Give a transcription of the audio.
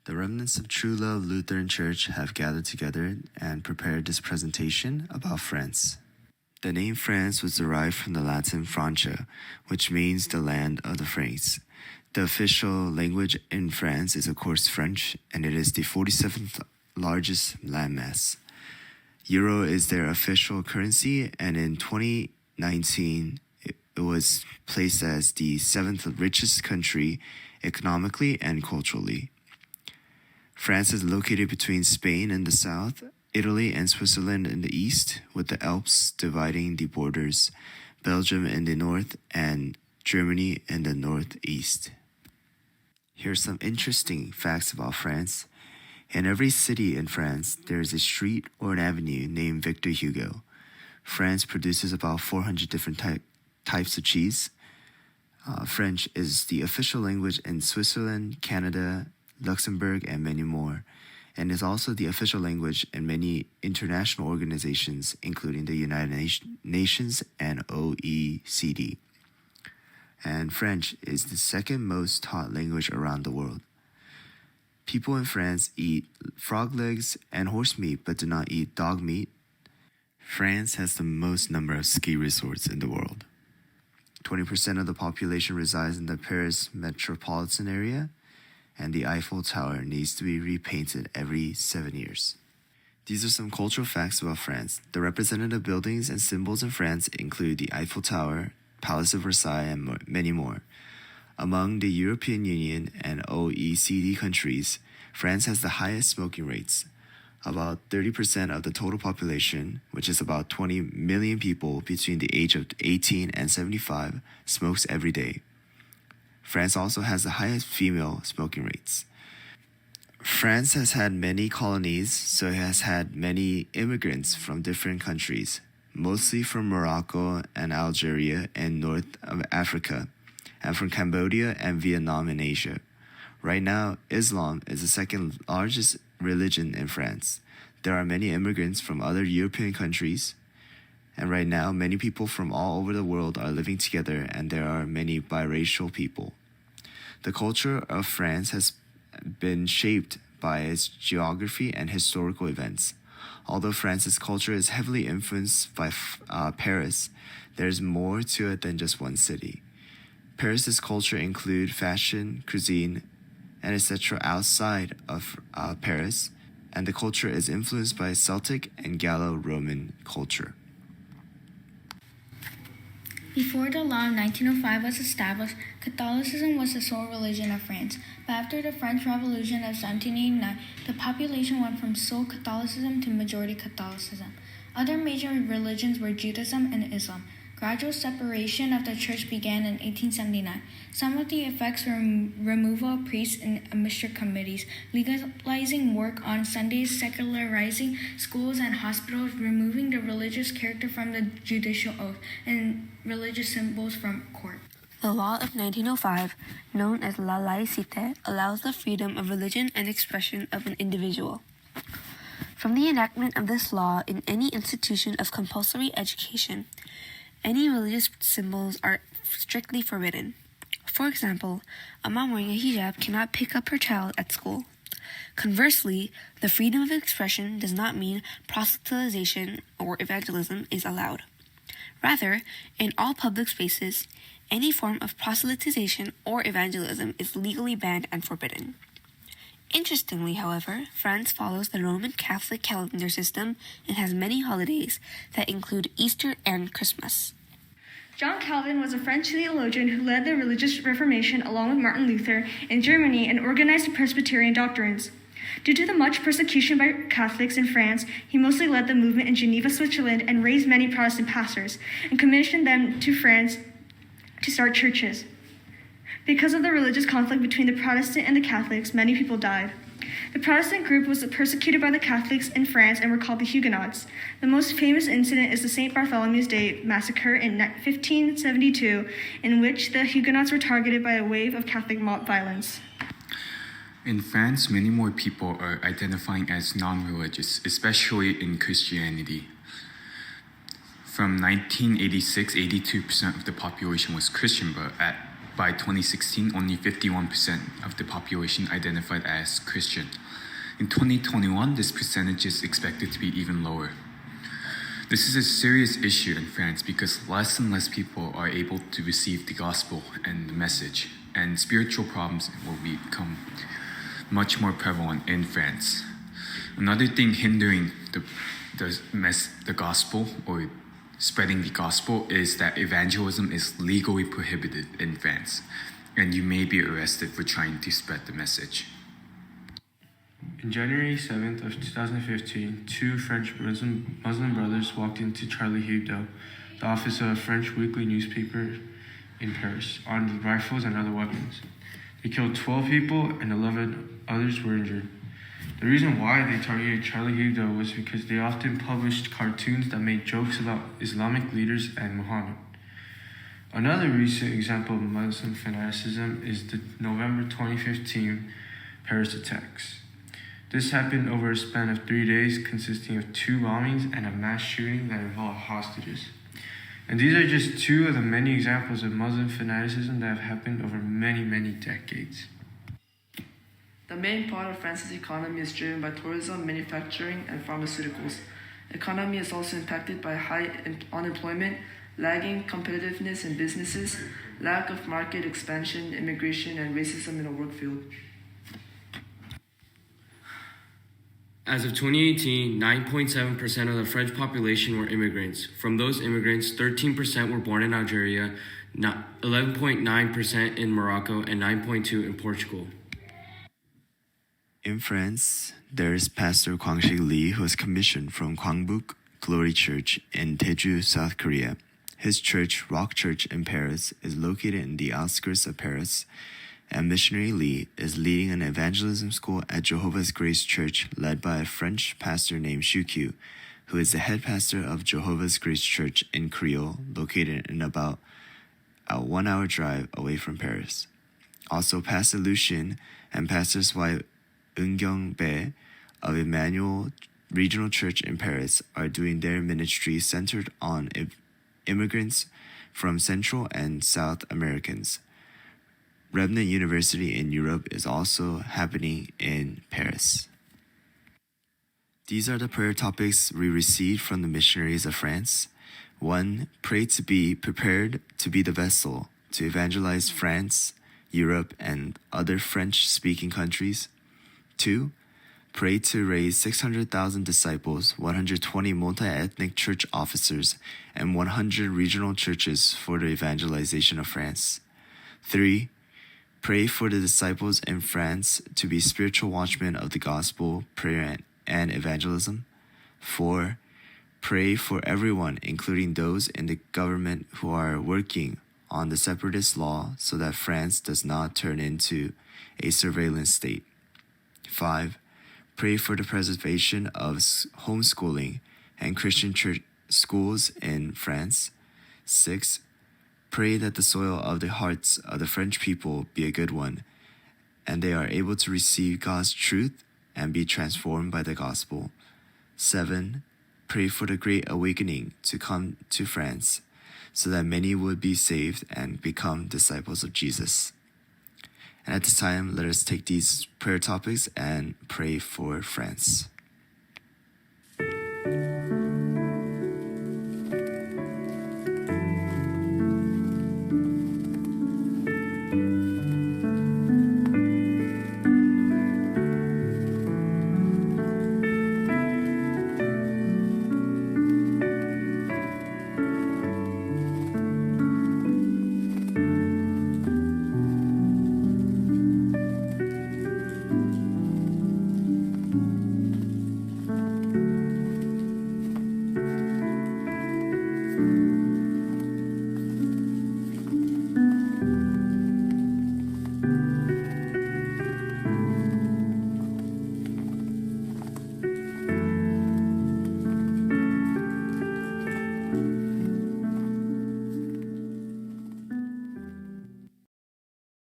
The remnants of True Love Lutheran Church have gathered together and prepared this presentation about France. The name France was derived from the Latin Francia, which means the land of the Franks. The official language in France is of course French, and it is the 47th largest landmass. Euro is their official currency, and in 2019, it was placed as the 7th richest country economically and culturally. France is located between Spain in the south, Italy and Switzerland in the east, with the Alps dividing the borders, Belgium in the north, and Germany in the northeast. Here are some interesting facts about France. In every city in France, there is a street or an avenue named Victor Hugo. France produces about 400 different types of cheese. French is the official language in Switzerland, Canada, Luxembourg, and many more, and is also the official language in many international organizations, including the United Nations and OECD. And French is the second most taught language around the world. People in France eat frog legs and horse meat, but do not eat dog meat. France has the most number of ski resorts in the world. 20% of the population resides in the Paris metropolitan area, and the Eiffel Tower needs to be repainted every 7 years. These are some cultural facts about France. The representative buildings and symbols in France include the Eiffel Tower, Palace of Versailles, and many more. Among the European Union and OECD countries, France has the highest smoking rates. About 30% of the total population, which is about 20 million people between the age of 18 and 75, smokes every day. France also has the highest female smoking rates. France has had many colonies, so it has had many immigrants from different countries, mostly from Morocco and Algeria and North of Africa, and from Cambodia and Vietnam in Asia. Right now, Islam is the second largest religion in France. There are many immigrants from other European countries, and right now, many people from all over the world are living together, and there are many biracial people. The culture of France has been shaped by its geography and historical events. Although France's culture is heavily influenced by Paris, there's more to it than just one city. Paris's culture include fashion, cuisine, and etc. outside of Paris, and the culture is influenced by Celtic and Gallo-Roman culture. Before the law of 1905 was established, Catholicism was the sole religion of France. But after the French Revolution of 1789, the population went from sole Catholicism to majority Catholicism. Other major religions were Judaism and Islam. Gradual separation of the church began in 1879. Some of the effects were removal of priests and administrative committees, legalizing work on Sundays, secularizing schools and hospitals, removing the religious character from the judicial oath, and religious symbols from court. The law of 1905, known as La Laïcité, allows the freedom of religion and expression of an individual. From the enactment of this law in any institution of compulsory education, any religious symbols are strictly forbidden. For example, a mom wearing a hijab cannot pick up her child at school. Conversely, the freedom of expression does not mean proselytization or evangelism is allowed. Rather, in all public spaces, any form of proselytization or evangelism is legally banned and forbidden. Interestingly, however, France follows the Roman Catholic calendar system and has many holidays that include Easter and Christmas. John Calvin was a French theologian who led the religious Reformation along with Martin Luther in Germany and organized the Presbyterian doctrines. Due to the much persecution by Catholics in France, he mostly led the movement in Geneva, Switzerland, and raised many Protestant pastors and commissioned them to France to start churches. Because of the religious conflict between the Protestant and the Catholics, many people died. The Protestant group was persecuted by the Catholics in France and were called the Huguenots. The most famous incident is the St. Bartholomew's Day Massacre in 1572, in which the Huguenots were targeted by a wave of Catholic mob violence. In France, many more people are identifying as non-religious, especially in Christianity. From 1986, 82% of the population was Christian, but at by 2016, only 51% of the population identified as Christian. In 2021, this percentage is expected to be even lower. This is a serious issue in France because less and less people are able to receive the gospel and the message, and spiritual problems will become much more prevalent in France. Another thing hindering the gospel or spreading the gospel is that evangelism is legally prohibited in France, and you may be arrested for trying to spread the message. On January 7th of 2015, two French Muslim brothers walked into Charlie Hebdo, the office of a French weekly newspaper in Paris, armed with rifles and other weapons. They killed 12 people and 11 others were injured. The reason why they targeted Charlie Hebdo was because they often published cartoons that made jokes about Islamic leaders and Muhammad. Another recent example of Muslim fanaticism is the November 2015 Paris attacks. This happened over a span of 3 days, consisting of 2 bombings and a mass shooting that involved hostages. And these are just 2 of the many examples of Muslim fanaticism that have happened over many, many decades. The main part of France's economy is driven by tourism, manufacturing, and pharmaceuticals. The economy is also impacted by high unemployment, lagging competitiveness in businesses, lack of market expansion, immigration, and racism in the work field. As of 2018, 9.7% of the French population were immigrants. From those immigrants, 13% were born in Algeria, 11.9% in Morocco, and 9.2% in Portugal. In France, there is Pastor Kwangshik Lee, who was commissioned from Kwangbuk Glory Church in Daeju, South Korea. His church, Rock Church in Paris, is located in the outskirts of Paris, and Missionary Lee is leading an evangelism school at Jehovah's Grace Church led by a French pastor named Shukyu, who is the head pastor of Jehovah's Grace Church in Creole, located in about a 1-hour drive away from Paris. Also, Pastor Lucien and pastor's wife Eungyung Bae of Emmanuel Regional Church in Paris are doing their ministry centered on immigrants from Central and South Americans. Remnant University in Europe is also happening in Paris. These are the prayer topics we received from the missionaries of France. 1. Pray to be prepared to be the vessel to evangelize France, Europe, and other French-speaking countries. 2. Pray to raise 600,000 disciples, 120 multi-ethnic church officers, and 100 regional churches for the evangelization of France. 3. Pray for the disciples in France to be spiritual watchmen of the gospel, prayer, and evangelism. 4. Pray for everyone, including those in the government who are working on the separatist law so that France does not turn into a surveillance state. 5. Pray for the preservation of homeschooling and Christian church schools in France. 6. Pray that the soil of the hearts of the French people be a good one, and they are able to receive God's truth and be transformed by the gospel. 7. Pray for the great awakening to come to France, so that many would be saved and become disciples of Jesus. And at this time, let us take these prayer topics and pray for France.